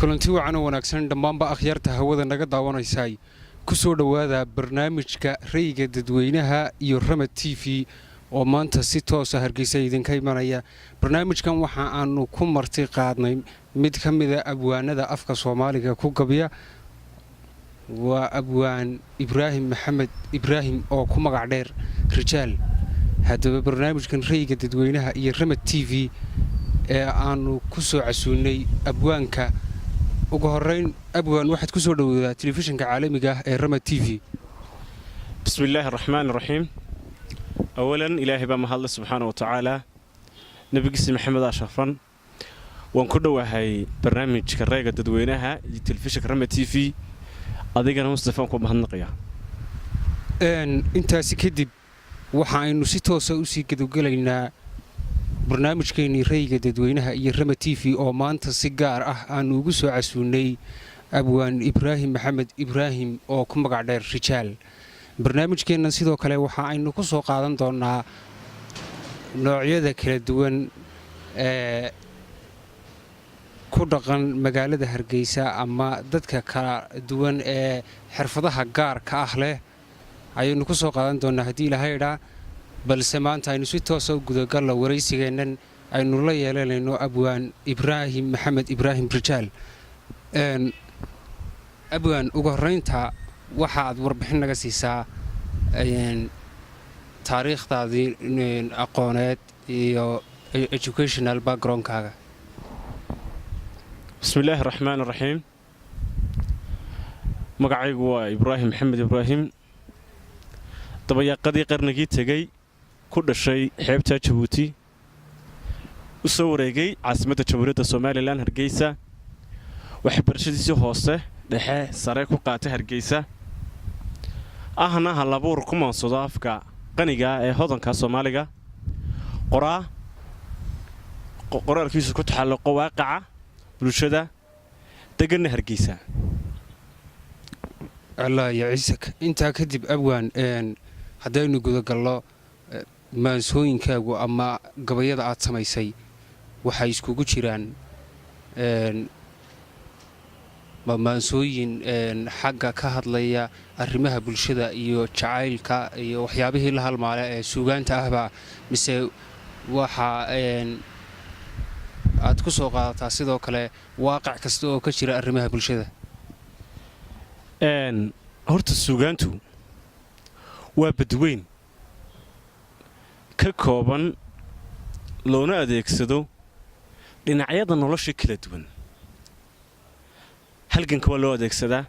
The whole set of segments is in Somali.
kulanti wacan oo wanaagsan dhammaanba akhyaarta hawada naga daawanaysay ku soo dhawaada barnaamijka rayga dadweynaha iyo Rama TV oo maanta si toos ah Hargeysa idinka imanaya. barnaamijkan waxa aanu ku marti qaadnay mid ka mid ah abwaanada afka Soomaaliga ku gabiya waa abwaan Ibraahim Maxamed Ibraahim oo ku magac dheer Rijaal. haddaba barnaamijkan rayga dadweynaha iyo Rama TV ee aanu ku soo casuunay abwaanka ugu horeyn abwaan waxaad ku soo dhawaadaa telefishinka caalamiga ah ee Rama TV. bismillaahir rahmaanir rahiim. awalan ilaahay baa mahad subhanahu wa ta'ala nabigiisa maxamed ashafan waan ku dhawahay barnaamijka rayga dadweynaha iyo telefishinka Rama TV adigana Mustafa ku mahadnaqaya. intaas kadib waxa aynu si toos ah u sii gadogalaynaa barnaamijkeeni rayga dadweynaha iyo Rama TV oo maanta si gaar ah aanu ugu soo casuunay abwaan Ibraahim Maxamed Ibraahim oo ku magac dheer Rijaal. barnaamijkeena sidoo kale waxa aynu ku soo qaadan doonaa noocyada kala duwan ee ku dhaqan magaalada Hargeysa ama dadka kala duwan ee xirfadaha gaarka ah leh aynu ku soo qaadan doonaa hadii Ilaahay idhaa. balse maanta aynu si toos ah u gudagalno waraysigeenan aynu la yeelanayno abwaan Ibraahim Maxamed Ibraahim Rijaal. abwaan ugu horeynta waxaad warbixin naga siisaa taariikhdaadii aqooneed iyo educational background-kaaga. bismillaahir rahmaanir rahiim. magacaygu waa Ibraahim Maxamed Ibraahim dabayaqadii qarnigii tagay ku dhashay xeebta Djibouti u soo wareegay caasimadda Jamhuuriyadda Soomaaliland Hargeysa waxbarashadiisii hoose dhexe sare ku qaatay Hargeysa ahna halabuur ku maansado afka qaniga ee hodanka Soomaaliga qoraalkiisu ku taxalluqo waaqaca bulshada degan Hargeysa. Allah ya ciisak inta kadib abwaan haddaynu gudagalno maansooyinkaagu ama gabayada aad samaysay waxay iskugu jiraan maansooyin xagga ka hadlaya arrimaha bulshada iyo jacaylka iyo waxyaabihii la halmaale ee suugaanta ahba mise waxa aad ku soo qaadataa sidoo kale waaqac kasta oo ka jira arrimaha bulshada. horta suugaantu waa badweyn ka kooban loona adeegsado dhinacyada nolosha kala duwan. halganka waa loo adeegsadaa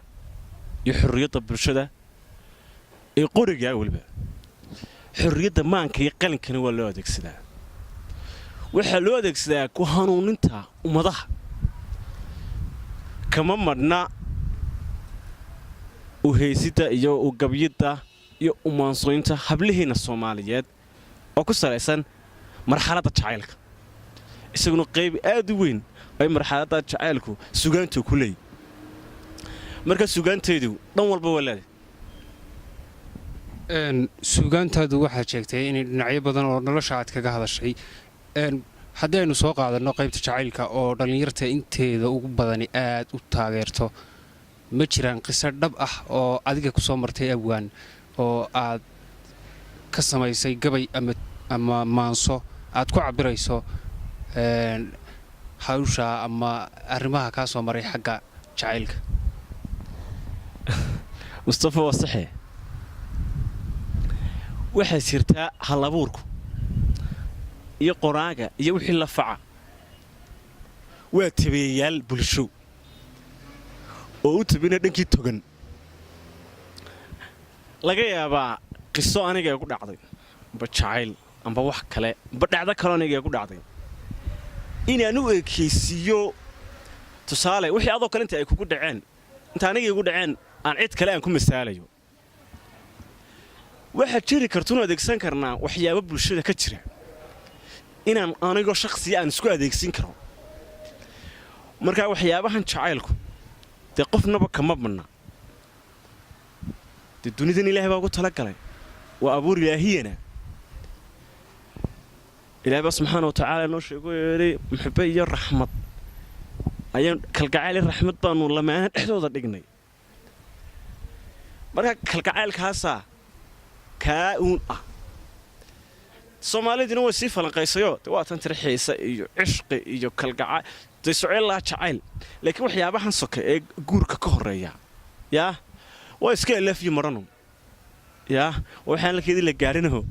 iyo xurriyadda bulshada ee qoriga waliba xurriyadda maanka iyo qalinkana waa loo adeegsadaa. waxaa loo adeegsadaa ku hanuuninta ummadaha kama madhna u heysida iyo u gabyida iyo u maansooyinta hablaheena Soomaaliyeed oo ku salaysan marxaladda jacaylka isaguna qayb aad u weyn ay marxaladda jacaylku suugaantu ku leeyahay. marka suugaanteedu dhan walba walaal suugaantaadu waxaa sheegtay in dhinacyo badan oo nolosha aad kaga hadashay haddii aynu soo qaadano qaybta jacaylka oo dhalinyarta inteeda ugu badani aad u taageerto ma jiraan qiso dhab ah oo adiga ku soo martay abwaan oo aad ka samaysay gabay ama maanso aad ku cabirayso hawsha ama arrimaha ka soo maray xagga jacaylka? Mustafa wasaxe waxa jirta halabuurku iyo qoraaga iyo wixii la faca waa tabeeyaal bulsho oo u tabina dhankii togan. laga yaabaa qiso aniga ay ku dhacday ba jacayl amba wax kale ba dhacdo kale aniga ay ku dhacday inaan u eekaysiyo tusaale wixii adoo kale inta ay kugu dhaceen inta aniga igu dhaceen aan cid kale aan ku misaalayo. waxa jiri karto adeegsan karnaa waxyaabo bulshada ka jira inaan aniga shakhsi aan isku adeegsin karo. marka waxyaabahan jacaylku de qofnaba kama badna de dunidan Ilaahay baa ugu tala galay waa abuur ilaahiyana Ilaahay subhanahu wa ta'ala noo sheego muxibba iyo raxmad ayaan kalgacayl raxmad baanu lamaana dhexdooda dhignay marka kalgacaylkaasa kaa uun ah Soomaalidina way sii falanqaysayo waa tan tirxiisa iyo cishqi iyo kalgacayl soceel la jacayl laakiin waxyaabahan soka ee guurka ka horeeya yaa waa iska lafyi marano yaa waxaan la keedin la gaarinayo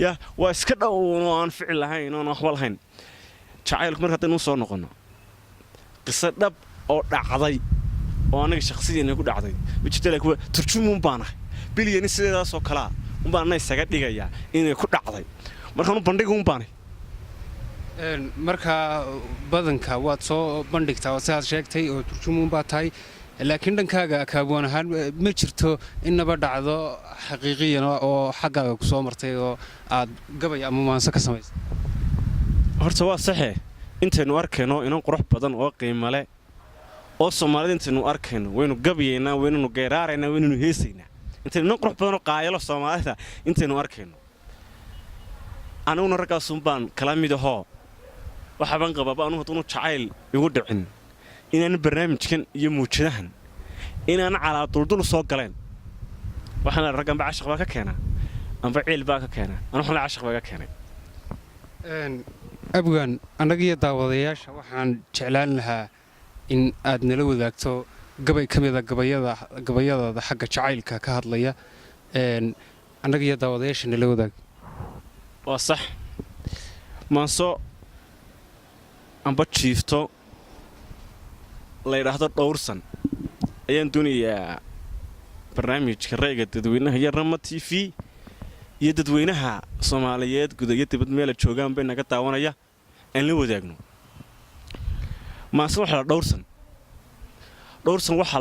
yaa waa iska dhaw oo aan ficil lahayn oo waxba lahayn jacaylku marka hadda inuu soo noqono qisa dhab oo dhacday oo anaga shakhsiyan ku dhacday bijtala ku turjumun baana bilyan sidaas oo kala baan isaga dhigaya inay ku dhacday markaan u bandhigo baanay marka badanka waad soo bandhigtaa sidaad sheegtay oo turjumun baa tahay laakiin dhankaaga kaabwan ahaan ma jirto inaba dhacdo xaqiiqiyan oo xaggaaga ku soo martay oo aad gabay ama maanso ka samaysay horta waa saxee intaynu arkayno inaan qurux badan oo qiimo leh oo Soomaalida intaynu arkayno waynu gabayeynaa waynu geeraaraynaa waynu heesaynaa intaynu qurux badan oo qaayalo Soomaalida intaynu arkayno anaguna ragaasun baan kala mid ahoo waxaan qabaa anuu haduu jacayl igu dhicin inaan barnaamijkan iyo muujinahan inaan calaa duldul soo galeen waxaan raggan baa cashaq baa ka keenaa amba ciil baa ka keenaa waxaan cashaq baa ka keenay abgaan anagiyo daawadayaasha waxaan jeclaan lahaa in aad nala wadaagto gabay kamida gabayada xagga jacaylka ka hadlaya anagiyo daawadayaasha nala wadaag waa sax maanso amba jiifto la yiraahdo dhowrsan ayaan doonayaa barnaamijka rayga dadweynaha iyo Rama TV iyo dadweynaha Soomaaliyeed gudaha dibad meel joogaan bay naga daawanaya aan la wadaagno maanso waxa dhowrsan waxa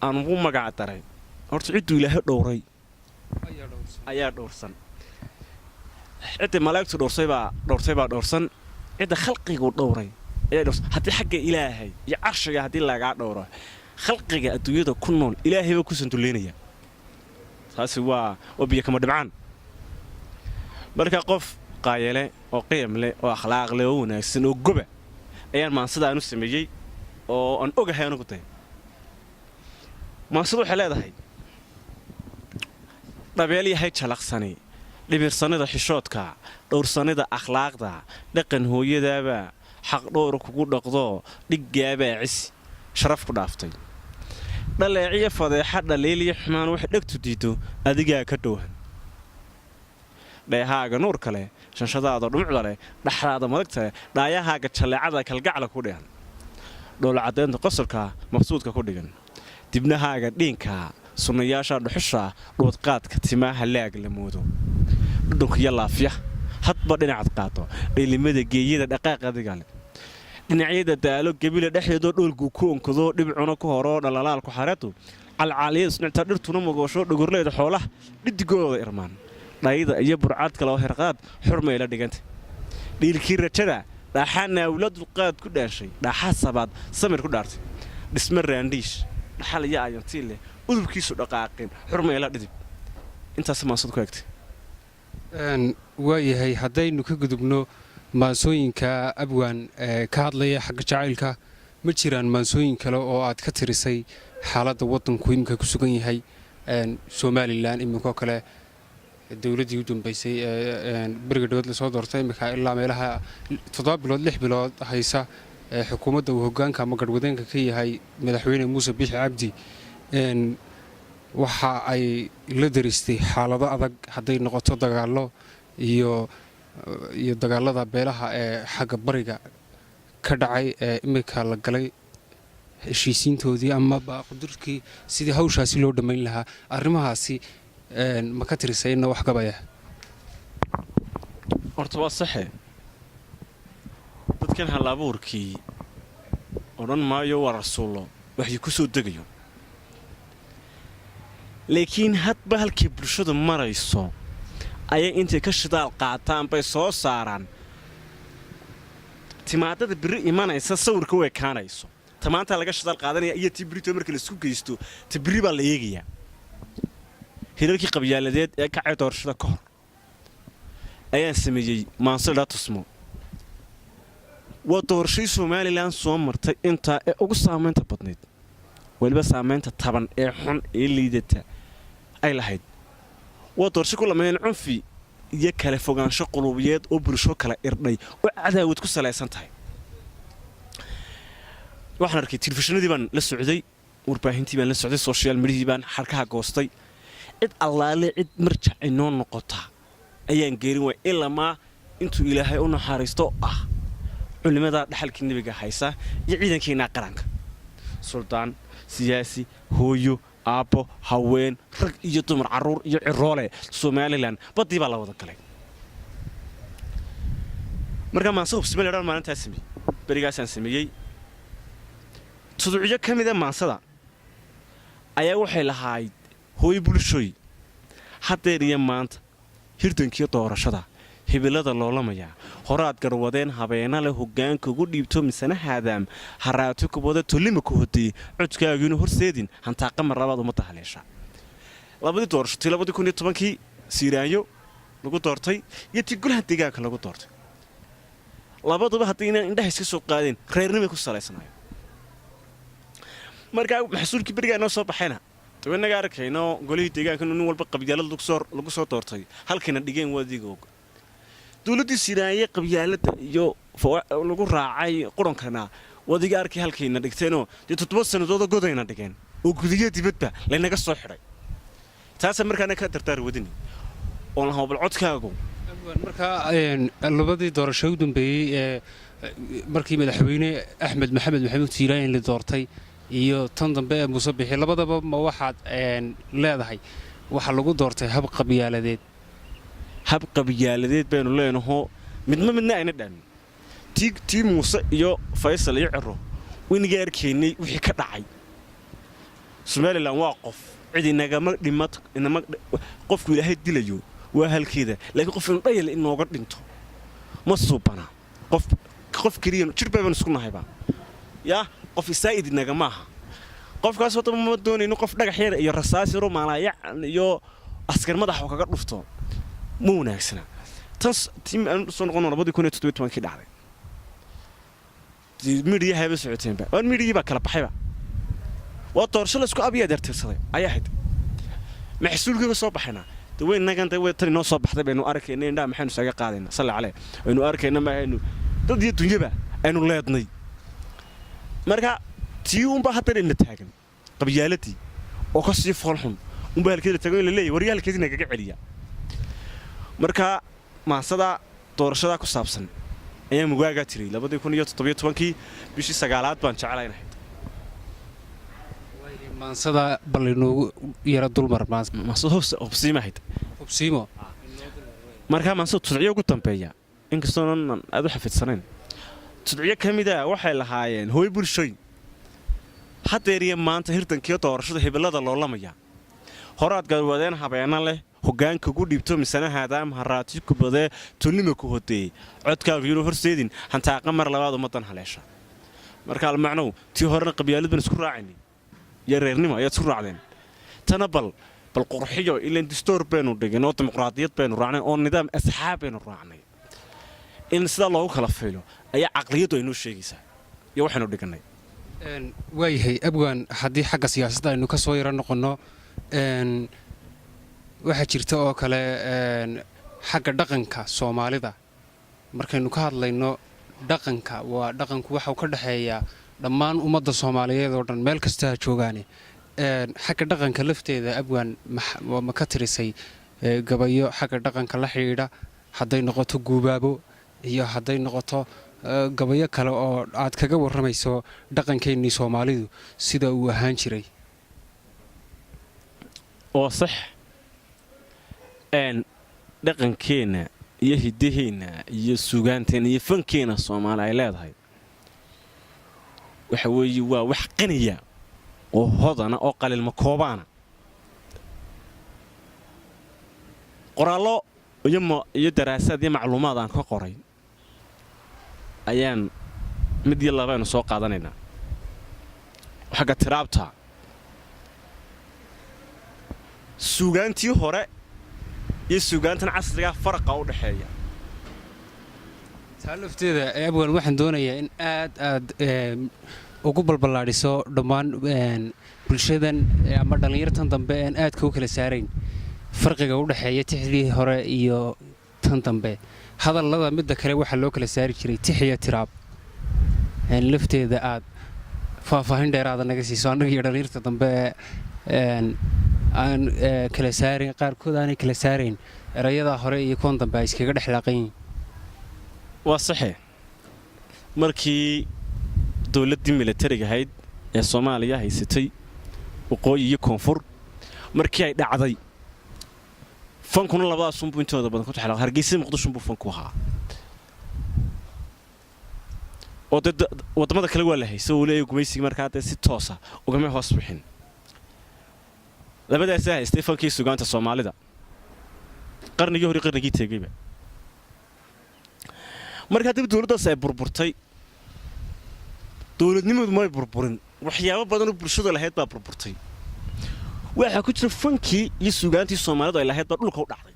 aan ugu magac daray horta ciduu Ilaahay dhowray ayaa dhowrsan cidda malaa'igtu dhowrsan cidda khalqigu dhowray ayaa dhowrsan hadii xagga Ilaahay iyo arshiga hadii laga dhowro khalqiga adduunyada ku nool Ilaahay baa ku sanduleynaya taasi waa biyo kama dhibcaan marka qof qaayele oo qiim leh oo akhlaaq leh oo wanaagsan oo goba ayaan maansada aanu sameeyay oo aan ogahay anigu tay maansadu waxay leedahay dabeel yahay jalaqsani dhibirsanida xishoodka dhowrsanida akhlaaqda dhaqan hooyadaaba xaq dhowr kugu dhaqdo dhigaaba cis sharaf ku dhaaftay dhaleeciya fadeexa dhaleeliya xumaan wax dhagtu diido adiga ka dhowhan dheehaaga nuur kale shanshadaada dhumucda leh dhaxlaada madagta dhaayahaaga jaleecada kalgacla ku dheehan dhool cadeynta qosolka maqsuudka ku dhigan dibnahaaga dhiinka sunnayaasha dhuxusha dhoodqaadka timaha laag la moodo dhunkiya laafiya hadba dhinacad qaato dheelimada geeyada dhaqaaqa digale dhinacyada daalo gabila dhexdeedo dhoolku ku onkado dhibcuna ku horo dhalalaal ku xareeto calcaaliyada sunta dhirtuna magoosho dhugurleeda xoolaha dhidigooda irmaan dhayda iyo burcad kale oo herqaad xurmay la dhiganta dhiilkii rajada dhaxana awladu qaad ku dhaashay dhaxa sabaad samir ku dhaartay dhisma raandiish dhaxal iyo ayantiile udubkiisu dhaqaaqin xurmay la dhidib intaas maasad ku egtay waayahay haddaynu ka gudubno maansooyinka abwaan ka hadlaya xagga jacaylka ma jiraan maansooyin kale oo aad ka tirisay xaaladda waddanku iminka ku sugan yahay Somaliland iminkoo kale dawladdii u dambaysay bariga dawlad la soo doortay iminka ilaa meelaha 7 bilood 6 bilood haysa xukuumadda uu hoggaanka ama garwadeenka ka yahay madaxweyne Muuse Biixi Cabdi waxa ay la daristay xaalado adag hadday noqoto dagaallo iyo dagaalada beelaha ee xagga bariga ka dhacay iminka la galay heshiisiintoodii ama baaqudurkii sidii hawshaasi loo dhamayn lahaa arrimahaasi ma ka tirisayna wax gabaya horta waa saxe dadkan halabuurkii oran maayo waa rasuulo waxay ku soo degayo laakiin hadba halkii bulshadu marayso ayay intay ka shidaal qaataan bay soo saaraan timaadada biri imanaysa sawirka way kaanayso tamaanta laga shidaal qaadanaya iyo tibrito markii la isku geysto tibri baa la eegaya hirarkii qabyaaladeed ee ka cid doorashada ka hor ayaan sameeyay maansada tusmo waa doorashadii Somaliland soo martay inta ee ugu saameynta badneed waliba saameynta taban ee xun ee liidata ay lahayd waa doorasho ku lameen cunfi iyo kala fogaansho qulubiyeed oo bulsho kala irdhay oo cadaawad ku salaysan tahay waxaan arkay telefishinadii baan la socday warbaahintii baan la socday social media baan xarkaha goostay cid allaale cid marjac inoo noqota ayaan geerin way ilaa ma intuu ilaahay u naxariisto culimada dhaxalkii nabiga haysa iyo ciidankeena qaranka suldaan siyaasi hooyo aabo haween rag iyo dumar caruur iyo ciroole Somaliland badii baa la wada galay marka ma soo Somaliland maalintaas sameeyay barigaas aan sameeyay tuduciyo kamida maansada ayaa waxay lahayd hooyo bulshooy hadeer iyo maanta hirdankii doorashada hibilada loolamaya horaad garwadeen habeena leh hoggaanka ugu dhiibto misana haadaam haraato kubada tolima ku hodii codkaagiina horseedin hantaa qamar labaad uma tahaleesha labadii doorasho 2010kii Siiraayo lagu doortay iyo tigulaha deegaanka lagu doortay labaduba hadayna indhaha iska soo qaadeen reernimo ku salaysanayo marka maxsuulkii bariga noo soo baxayna tawanaga arkayno golihii deegaanka nin walba qabyaalad lagu soo doortay halkina dhigeen wadigoog dawladii Siiraaye qabyaalada iyo lagu raacay qurankana wadiga arkay halkina dhigteeno 7 sanadood godayna dhigeen oo gudiga dibadba leenaga soo xiray taas markaana ka tartar wadini oo la hawbal codkaagu marka labadii doorasho u dambeeyay markii madaxweyne Axmed Maxamed Maxamuud Siiraaye la doortay iyo tan dambe ee Muuse Bixi labadaba ma waxaad leedahay waxa lagu doortay hab qabyaladeed baynu leenahay midna ayna dhaamin tii Muuse iyo Faysal iyo Ciro winiga arkeenay wixii ka dhacay Somaliland waa qof cid inaga ma dhimat inama qofku Ilaahay dilayo waa halkeeda laakiin qof in dhayal inooga dhinto ma suubana qof kaliya jirbaan isku nahayba ya qof isaa'id inaga maaha qofkaas wada ma doonayno qof dhagax yar iyo rasaas yar oo maalaya iyo askar madax oo kaga dhufto ma wanaagsana tas team aan soo noqon 2017kii dhacday media hayba socoteenba waan media ba kala baxayba waa doorasho la isku abiyaad yartirsaday ayaa hayd maxsuulkiiba soo baxayna daweynagan tan noo soo baxday baynu arkaynay indha maxaynu saga qaadayna sallallahu alayhi aynu arkayna ma aynu dad iyo dunyaba aynu leednay marka tii umba hadda in la taagan qabyaaladii oo ka sii foolxun umba halkeeda taagan la leeyahay waryaalkeedina kaga celiya marka maasada doorashada ku saabsan ayaa mugaaga tiray 2017kii bishii 9aad baan jecelahay maansada ballinoogu yara dulmar maasada hubsiimo marka maansada tudciyo ugu dambeeya inkastoo aad u xafidsaneen tudciyo kamida waxay lahaayeen hooy bulshooy hadeer iyo maanta hirdankii doorashada hibilada loolamaya horaad garwadeen habeena leh hoggaanka ugu dhiibto misana haadaam haraati kubada tolima ku hodee codkaagiina horseedin hantaa qamar labaad uma dan haleesha marka macnow tii horena qabyaalad baan isku raacinay iyo reernimo ayaa isku raacdeen tana bal qurxiyo ilaan distoor baynu dhigeen oo dimuqraadiyad baynu raacnay oo nidaam asxaab baynu raacnay in sida loogu kala fiilo ayaa aqliyadu ay noo sheegaysaa iyo waxaanu dhiganay waayahay abwaan haddii xagga siyaasadda aynu ka soo yara noqonno waxaa jirta oo kale xagga dhaqanka Soomaalida markaynu ka hadlayno dhaqanku waxa uu ka dhaxeeyaa dhammaan ummadda Soomaaliyeed oo dhan meel kasta joogaane xagga dhaqanka lafteeda abwaan ma ka tirisay gabayo xagga dhaqanka la xiriira hadday noqoto guubaabo iyo hadday noqoto gabayo kale oo aad kaga waramayso dhaqankeennii Soomaalidu sida uu ahaan jiray oo sax dhaqankeena iyo hidaheena iyo suugaanteena iyo fankeena Soomaali ay leedahay waxa weeye waa wax qaniya oo hodana oo qalil ma koobaana qoraallo iyo daraasad iyo macluumaad aan ka qoray ayaan mid iyo laba aynu soo qaadanaynaa xagga tiraabta suugaantii hore iyo suugaantan casriga farqa u dhaxeeya taalafteeda abwan waxaan doonayaa in aad ugu balbalaadhiso dhammaan bulshadan ama dhalinyartan dambe aan aadka u kala saarayn farqiga u dhaxeeya tixdii hore iyo tan dambe hadallada midda kale waxa loo kala saari jiray tix iyo tiraab lafteeda aad faahfaahin dheeraada naga siiso annaga iyo dhalinyarta dambe aan kala saarayn qaarkood aanay kala saarayn erayada hore iyo koon dambe ay iskaga dhexlaaqan yihiin waa saxe markii dowladdii militariga ahayd ee Soomaaliya haysatay waqooyi iyo koonfur markii ay dhacday fankuna labadaas un buu intooda badan ku taxalaq Hargeysa Muqdisho buu fanku ahaa oo wadamada kale waa la haysay oo leeyahay gumaysiga markaa si toos ah ugama hoos bixin labadaas haystay fankii sugaanta Soomaalida qarnigii hore qarnigii tagayba marka dib dawladdaas ay burburtay dawladnimadu ma burburin waxyaabo badan oo bulshada lahayd baa burburtay waxa ku jira fankii iyo sugaantii Soomaalidu ay lahayd baa dhulka u dhacday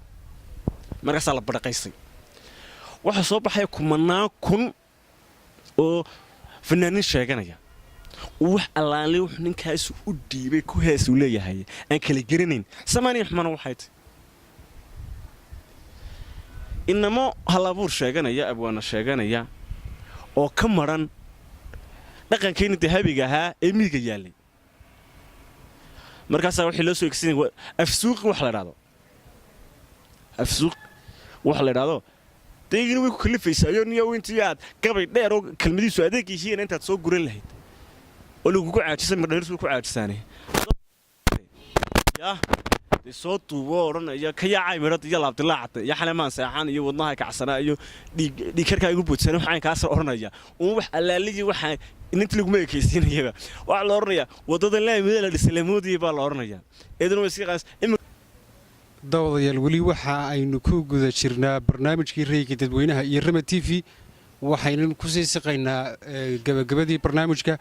markaas la badaqaysay waxa soo baxay kumanaan kun oo fanaaniin sheeganaya wax allaale wax ninkaas u dhiibay ku hees u leeyahay aan kala garanayn Soomaaliya xumana waxay tahay inamo halabuur sheeganaya abwaana sheeganaya oo ka maran dhaqankeena dahabiga ahaa ee miiga yaalay markaas waxa loo soo egsin afsuuq wax la raado afsuuq wax la raado deegayn way ku kalifaysaa niyo intii aad gabay dheer oo kelmadiisu adeeg yihiin intaad soo guran lahayd oo lagu caajisan madhariisu ku caajisaanay yaa soo tuubo oranaya ka yaacay mirad iyo laabdilaacad iyo xaleemaan saaxan iyo wadnaha kacsana iyo dhiikarka igu boodsan waxaan ka soo oranaya oo wax alaaligi waxa inta lagu meekaysiinayaba waxa la oranaya wadada laamida la dhislamoodii baa la oranaya eedana way iska qaas dawadayaal wali waxa aynu ku guda jirnaa barnaamijkii Rayga Dadweynaha iyo Rama TV waxaynu ku sii shaqeynaa gabagabadii barnaamijka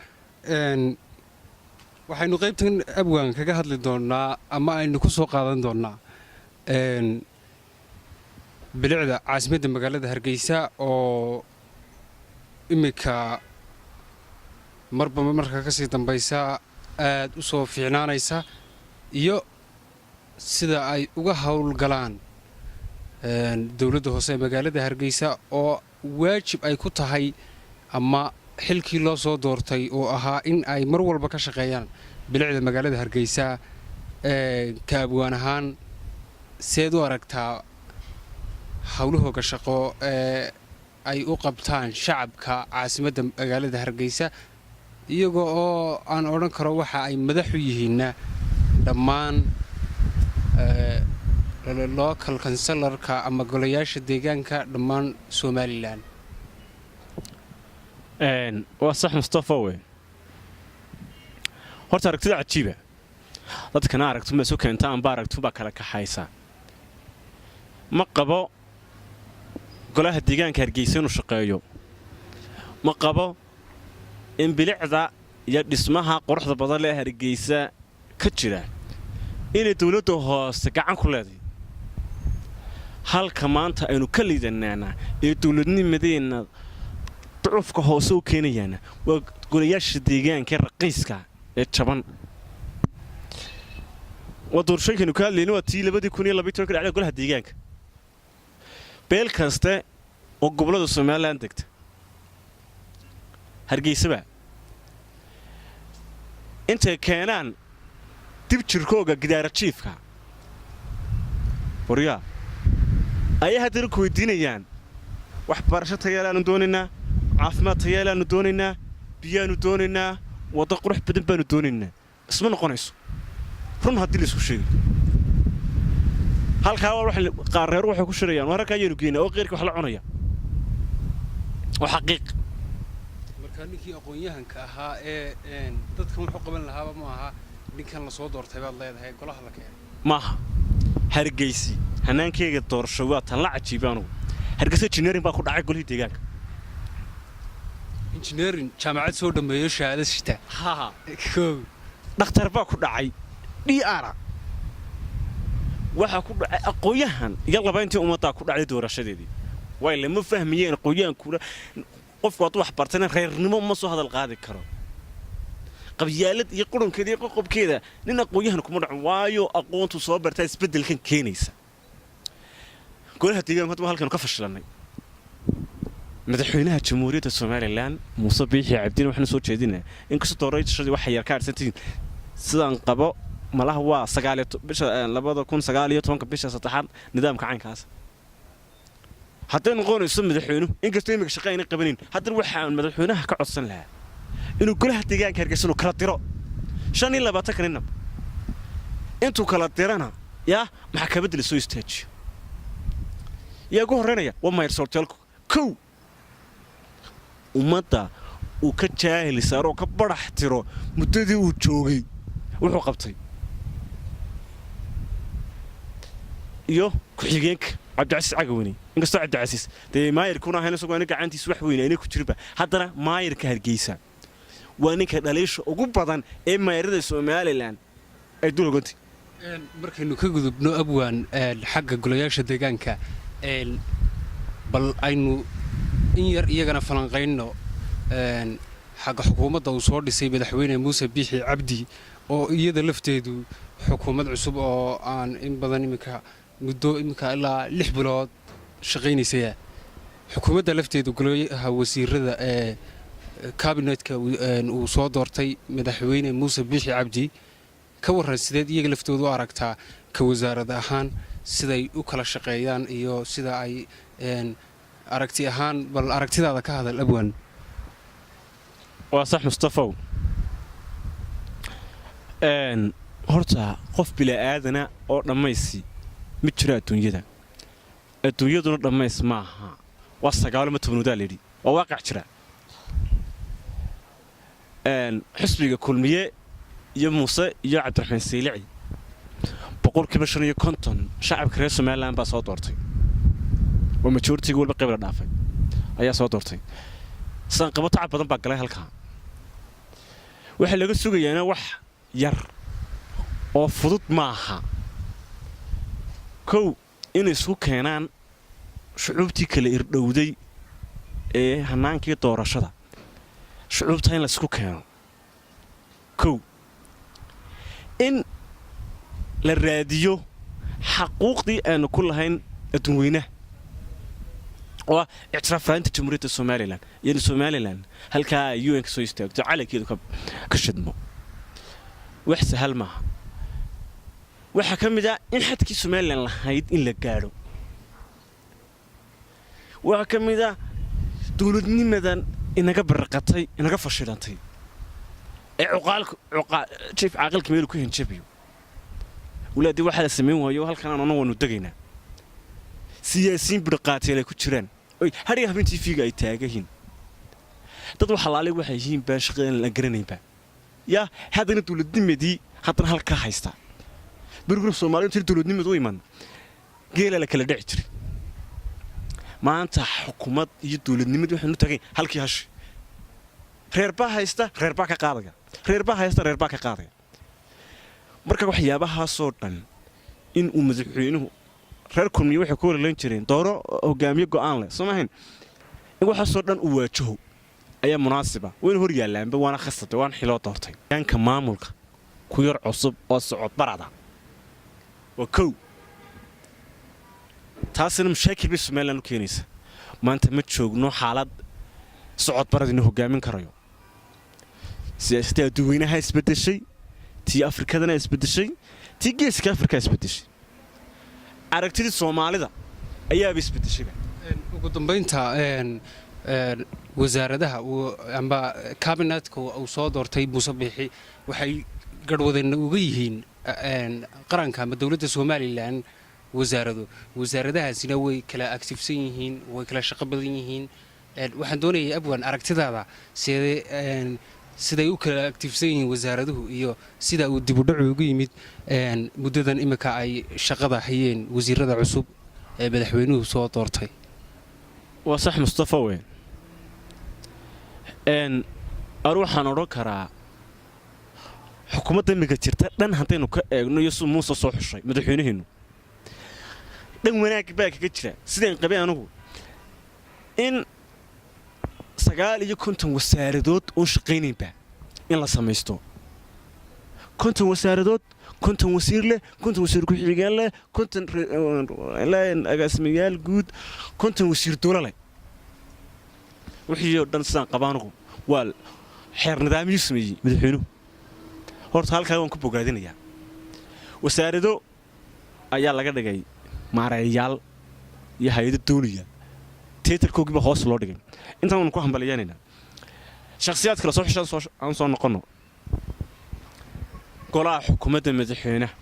waxaynu qaybtan abwaan kaga hadli doonaa ama aynu ku soo qaadan doonaa bilicda caasimadda magaalada Hargeysa oo imika marka ka sii dambaysa aad u soo fiicnaanaysa iyo sida ay uga hawlgalaan dawladda hoose ee magaalada Hargeysa oo waajib ay ku tahay ama xilkii loo soo doortay oo ahaa in ay mar walba ka shaqeeyaan bilicda magaalada Hargeysa ka abwaan ahaan seed u aragtaa hawlahooga shaqo ay u qabtaan shacabka caasimadda magaalada Hargeysa iyagoo oo aan odhan karo waxa ay madax u yihiin dhammaan local councilorka ama golayaasha deegaanka dhammaan Somaliland waa sax Mustafa way horta aragtida cajiiba dadkana aragtu ma soo keenta aan baaragtu ba kala kaxaysa ma qabo golaha deegaanka Hargeysa inuu shaqeeyo ma qabo in bilicda iyo dhismaha quruxda badan ee Hargeysa ka jira inay dawladdu hoose gacan ku leedahay halka maanta aynu ka liidanayna ee dawladnimadeena ducufka hoose u keenayana waa golayaasha deegaanka raqiiska ee jaban wadurshaynu ka hadlayno waa tii 2012 ka dhacday golaha deegaanka beel kaste oo gobolada Soomaaliland degta Hargeysa inta keenan dib jirkooga gidaara jiifka buriya ay hadda ku weydiinayaan wax barasho tayaalaanu doonaynaa caafimaad tayaalaanu doonaynaa biyaanu doonaynaa wada qurux badan baanu doonaynaa isma noqonayso run hadii la isku sheego halka wax qaar waxay ku shirayaan wararka aynu geynaa oo qeyrka wax la cunaya oo xaqiiq marka ninkii aqoon-yahanka ahaa ee dadkan wuxuu qaban lahaa ma aha ninkan la soo doortay baad leedahay golaha la keenay maaha Hargeysa hanaankeyga doorasho waa tan la cajiibano Hargeysa engineering baa ku dhacay golihii deegaanka engineering jaamacad soo dhameeyo shahaado shita dhakhtar baa ku dhacay DR waxa ku dhacay aqoon-yahan iyo labayntii ummadda ku dhacay doorashadeedii way lama fahmiyeen qoyaankuna qofku waad wax bartana reernimo ma soo hadal qaadi karo qabyaalad iyo qurankeeda iyo qoqobkeeda nin aqoonyahan kuma dhaco waayo aqoontu soo bartaa isbedelkan keenaysa golaha deegaanka hadda halkan ka fashilanay madaxweynaha jamhuuriyadda Soomaaliland Muuse Biixi Cabdi waxaan soo jeedinaa in ka soo doorayshadii wax yar ka arsantiin sidaan qabo malaha waa 9 bisha 2019 bisha 3 nidaamka caynkaas haddii noqonayso madaxweynuhu in kastoo imika shaqeeyna qabanin haddana waxaan madaxweynaha ka codsan lahaa inuu golaha deegaanka Hargeysa inuu kala diro 25 kanina intuu kala dirana yaa maxkamadda la soo istaajiyo yaa ugu horeynaya waa maayir sortelku kow ummadda uu ka jaahil saaro ka barax tiro muddadii uu joogay wuxuu qabtay iyo ku xigeenka Cabdicasiis Cagawani inkastoo Cabdicasiis maayirkuna ahayna soo gacantiisa wax weyn ay ku jirba haddana maayirka Hargeysa waa ninka dhaliisha ugu badan ee maayirada Soomaaliland ay dulogantay markaynu ka gudubno abwaan xagga golayaasha deegaanka bal aynu in yar iyagana falanqeyno xagga xukuumadda uu soo dhisay madaxweyne Muuse Biixi Cabdi oo iyada lafteedu xukuumad cusub oo aan in badan muddo ilaa 6 bilood shaqeynaysa xukuumadda lafteedu golayaha wasiirada cabinetka uu soo doortay madaxweyne Muuse Biixi Cabdi ka waran sideed iyaga laftoodu aragtaa ka wasaaradda ahaan siday u kala shaqeeyaan iyo sida ay aragti ahaan bal aragtidaada ka hadal abwaan waa sax Mustafa horta qof bila aadana oo dhamaysi ma jira adduunyaduna dhamays maaha waa 9 leedi waa waaqic jira xisbiga kulmiye iyo Muuse iyo Cabdiraxmaan Saylici boqolkiiba 50 shacabka reer Soomaaliland baa soo doortay oo majority walba qayb la dhaafay ayaa soo doortay san qabato cad badan baa galay halka waxa laga sugayaa wax yar oo fudud maaha kow in isku keenaan shucuubtii kala irdhowday ee hanaankii doorashada shucuubta in la isku keeno kow in la raadiyo xaquuqdii aanu ku lahayn adduunweynaha oo اعترافات جمهورية الصوماليلان يعني الصوماليلان هل كا UN كسو يستاجد على كده كشدمو وحس هالما وحكم ده إن حد كي الصوماليلان لهايد إن لجارو وحكم ده دولدني مدن إنك برقتي إنك فشلتي عقال شايف عقل كميل كوين شبيو ولا دي واحد سمين وياه هل كان أنا ونودجينا سياسيين برقاتي اللي كتيران هري هبنتي فيجا يتاجهين تطلع حلالي وحيين باش غير الجرنين با يا هذا نتول الدم دي حتى هالكحيستا برجر الصومالي تقول الدم دوي من جيل لك الدعتري ما أنت حكومات يدول الدم دوي حنو تاجين هالكي هش ريربا هيستا ريربا كقاضي ريربا هيستا ريربا كقاضي مركب وحيابها صوتن إن ومزحينه reerkun waxay ku leeyahay jireen dooro hogaamiye go'aan leh Soomaaliland in waxa soo dhan u waajaho ayaa munaasaba weyn hor yaalaanba waana khasatay waan xilo doortay yanka maamulka ku yar cusub oo socod barada waa kow taasina mashaakil bi Soomaaliland u keenaysa maanta ma joogno xaalad socod barada inuu hogaamin karayo siyaasadda adduunweynaha isbedeshay tii Afrikadana isbedeshay tii geeska Afrika isbedeshay aragtida Soomaalida ayaa isbedeshay ugu dambeynta wasaaradaha amba cabinetka uu soo doortay Muuse Biixi waxay garwadeen uga yihiin qaranka ama dawladda Soomaaliland wasaaradahaasina way kala activesan yihiin way kala shaqo badan yihiin waxaan doonayaa abwaan aragtidaada siday u kala activesan yihiin wasaaraduhu iyo sida uu dib u dhac ugu yimid muddadan imika ay shaqada hayeen wasiirada cusub ee madaxweynuhu soo doortay waa sax Mustafa weyn aruuxan oran karaa xukuumadda imika jirta dhan hadaynu ka eegno iyo Muuse soo xushay madaxweynuhu dhan wanaag baa kaga jira sideen qabay anigu in 59 wasaaradood oo shaqaynaynba in la samaysto 50 wasaaradood 50 wasiir leh 50 wasiir ku xigeen leh 50 agaasimayaal guud 50 wasiir dowlad leh wixii oo dhan sidaan qabaanku waa xeer nidaamyo sameeyay madaxweynuhu horta halkaa waan ku bogaadinayaa wasaarado ayaa laga dhigay maareeyaal iyo hay'ado dawliya teetarkoogiiba hoos loo dhigay intaan ku hambaliyaynayna shakhsiyaadka la soo xishaan aan soo noqono golaha xukuumadda madaxweynaha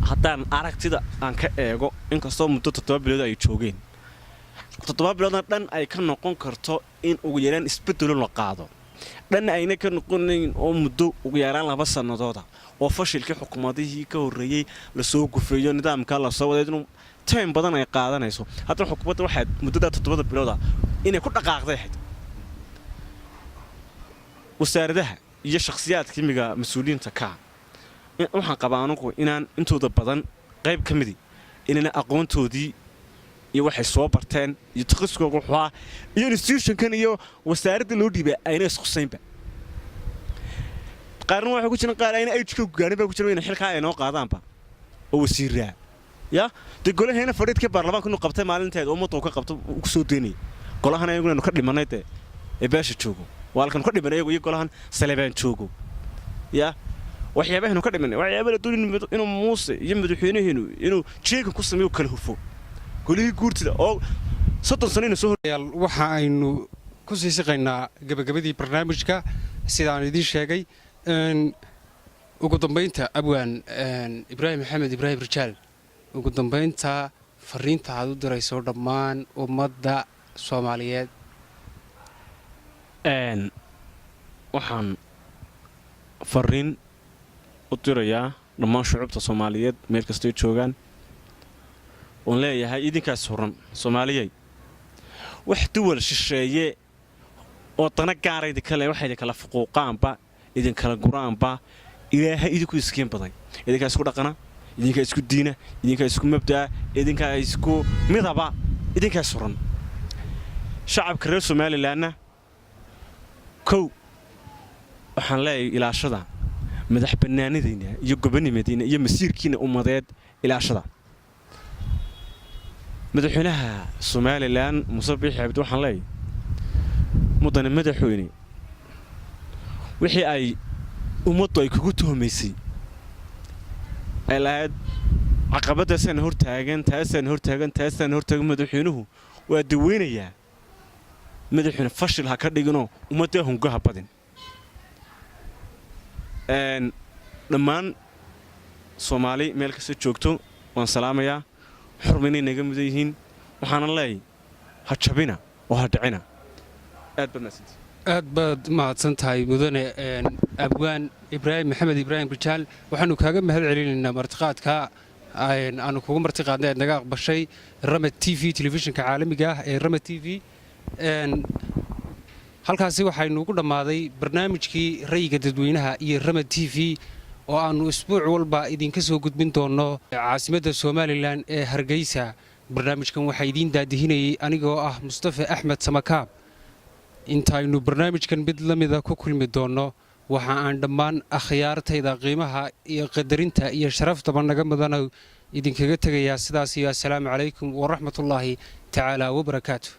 haddaan aragtida aan ka eego inkastoo muddo 7 bilood ay joogeen 7 biloodna dhan ay ka noqon karto in ugu yaraan isbedelo la qaado dhan ayna ka noqonayn oo muddo ugu yaraan 2 sanadooda oo fashilkii xukuumadihii ka horreeyay la soo gufeeyo nidaamka la soo waday inuu time badan ay qaadanayso haddana xukuumadda waxay muddada 7 bilooda inay ku dhaqaaqday wasaaradaha iyo shakhsiyaadka imiga mas'uuliyiinta ka waxaan qabaa anigu inaan intooda badan qayb ka mid inana aqoontoodii iyo waxay soo barteen iyo takhasuskooda wuxuu iyo institution-kan iyo wasaaradda loo dhiibay ayna isqusaynba qaarna waxa ku jiraan qaar ayna age-ka gaarin baa ku jiraan in xilka ay noo qaadaanba oo wasiiraa ya de golaheena fadhiidka baarlamaanka inuu qabtay maalinteed oo ummadda ka qabto ku soo deenay golahan ayaguna ka dhimanay ee beesha joogo walkan ka dhimanay iyo golahan Saleebaan joogo ya waxyaabaha ka dhimanay waxyaabaha doonay inuu Muuse iyo madaxweynaheenu inuu jeega ku sameeyo kala hufo golihii guurtida oo 30 sano soo horyaal waxa aynu ku sii shaqeynaa gabagabadii barnaamijka sidaan idin sheegay ugu dambeynta abwaan Ibraahim Maxamed Ibraahim Rijaal ugu dambeynta fariinta aad u dirayso dhammaan ummadda Soomaaliyeed waxaan fariin u dirayaa dhammaan shucuubta Soomaaliyeed meel kasta ay joogaan oo leeyahay idinkaas horan Soomaaliyay wax duwal shisheeye oo dana gaarayda kale waxay kala fuquuqaanba idin kala guraanba ilaahay idinku iskeen baday idinka isku dhaqana idinka isku diina idinka isku mabda idinka isku midaba idinka suran shacabka reer Soomaaliland waxaan leeyahay ilaashada madax banaanidina iyo gobonimadiina iyo masiirkiina ummadeed ilaashada madaxweynaha Soomaaliland Muuse Biixi Cabdi waxaan leeyahay mudane madaxweyne wixii ay ummaddu ay kugu tuhmaysay alaad caqabadaasana hortaagan madaxweynuhu waa daweynayaa madaxweyne fashil ha ka dhigino ummadda hungaha badin dhammaan Soomaali meel kasta joogto waan salaamayaa xurminay naga mudan yihiin waxaan leeyahay ha jabina oo ha dhicina aad baad mahadsantahay mudane abwaan Ibraahim Maxamed Ibraahim Rijaal waxaanu kaaga mahad celinaynaa martiqaadka aanu kugu martiqaadnay naga aqbashay Rama TV telefishinka caalamiga ah ee Rama TV halkaasi waxaynu ugu dhamaaday barnaamijkii rayga dadweynaha iyo Rama TV oo aanu isbuuc walba idinka soo gudbin doono caasimadda Soomaaliland ee Hargeysa barnaamijkan waxa idin daadihinayay anigoo ah Mustafa Axmed Samakaab intaynu barnaamijkan mid lamida ku kulmi doono waxa aan dhammaan akhyaartayda qiimaha iyo qadarinta iyo sharaftaba naga mudanahay idinkaga tagayaa sidaas iyo assalaamu calaykum wa rahmatullaahi ta'ala wa barakaatuh